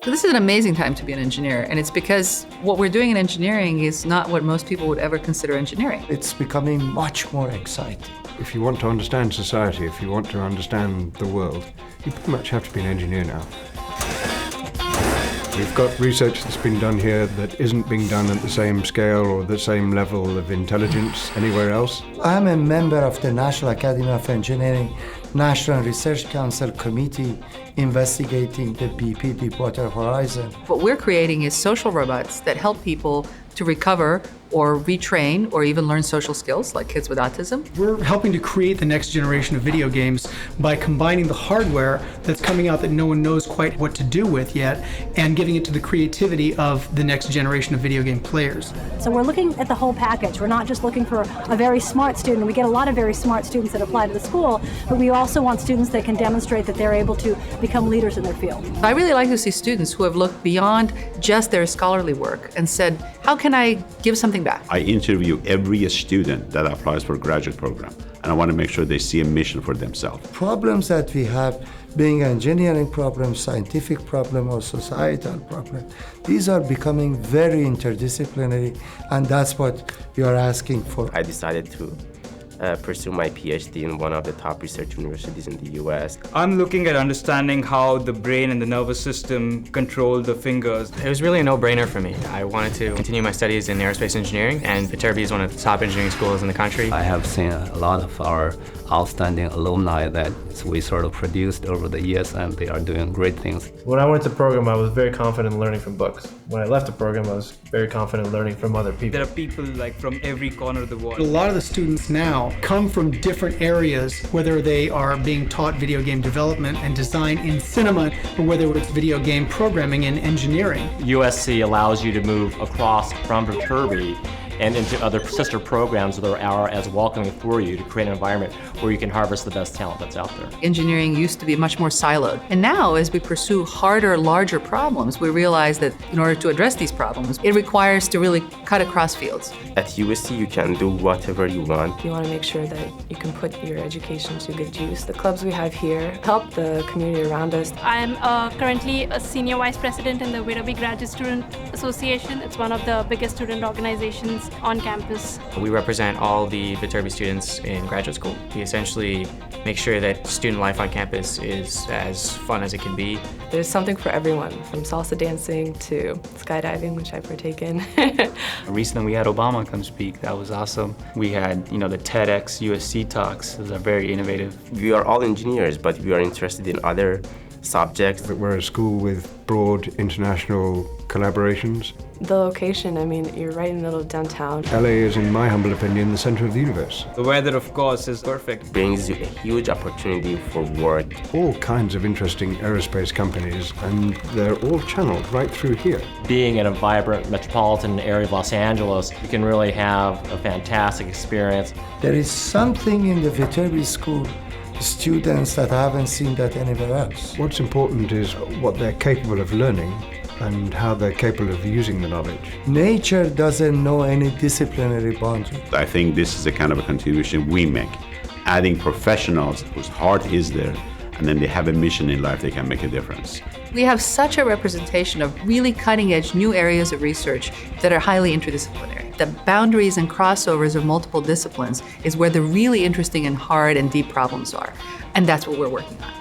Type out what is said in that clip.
So this is an amazing time to be an engineer, and it's because what we're doing in engineering is not what most people would ever consider engineering. It's becoming much more exciting. If you want to understand society, if you want to understand the world, you pretty much have to be an engineer now. We've got research that's been done here that isn't being done at the same scale or the same level of intelligence anywhere else. I'm a member of the National Academy of Engineering National Research Council Committee investigating the BP Deepwater Horizon. What we're creating is social robots that help people to recover or retrain or even learn social skills, like kids with autism. We're helping to create the next generation of video games by combining the hardware that's coming out that no one knows quite what to do with yet and giving it to the creativity of the next generation of video game players. So we're looking at the whole package. We're not just looking for a very smart student. We get a lot of very smart students that apply to the school, but we also want students that can demonstrate that they're able to become leaders in their field. I really like to see students who have looked beyond just their scholarly work and said, how can I give something back? I interview every student that applies for a graduate program, and I want to make sure they see a mission for themselves. Problems that we have, being engineering problems, scientific problem, or societal problem, these are becoming very interdisciplinary, and that's what we are asking for. I decided to pursue my PhD in one of the top research universities in the US. I'm looking at understanding how the brain and the nervous system control the fingers. It was really a no-brainer for me. I wanted to continue my studies in aerospace engineering, and Viterbi is one of the top engineering schools in the country. I have seen a lot of our outstanding alumni that we sort of produced over the years, and they are doing great things. When I went to program, I was very confident in learning from books. When I left the program, I was very confident in learning from other people. There are people like from every corner of the world. A lot of the students now come from different areas, whether they are being taught video game development and design in cinema, or whether it's video game programming and engineering. USC allows you to move across from Viterbi and into other sister programs that are as welcoming for you to create an environment where you can harvest the best talent that's out there. Engineering used to be much more siloed. And now, as we pursue harder, larger problems, we realize that in order to address these problems, it requires to really cut across fields. At USC, you can do whatever you want. You want to make sure that you can put your education to good use. The clubs we have here help the community around us. I'm currently a senior vice president in the Viterbi Graduate Student Association. It's one of the biggest student organizations on campus. We represent all the Viterbi students in graduate school. We essentially make sure that student life on campus is as fun as it can be. There's something for everyone, from salsa dancing to skydiving, which I partake in. Recently we had Obama come speak. That was awesome. We had, the TEDx USC talks. Those are very innovative. We are all engineers, but we are interested in other subjects. We're a school with broad international collaborations. The location, you're right in the middle of downtown. LA is, in my humble opinion, the center of the universe. The weather, of course, is perfect. Brings you a huge opportunity for work. All kinds of interesting aerospace companies, and they're all channeled right through here. Being in a vibrant metropolitan area of Los Angeles, you can really have a fantastic experience. There is something in the Viterbi School students that I haven't seen that anywhere else. What's important is what they're capable of learning and how they're capable of using the knowledge. Nature doesn't know any disciplinary boundary. I think this is the kind of a contribution we make, adding professionals whose heart is there, and then they have a mission in life, they can make a difference. We have such a representation of really cutting-edge new areas of research that are highly interdisciplinary. The boundaries and crossovers of multiple disciplines is where the really interesting and hard and deep problems are, and that's what we're working on.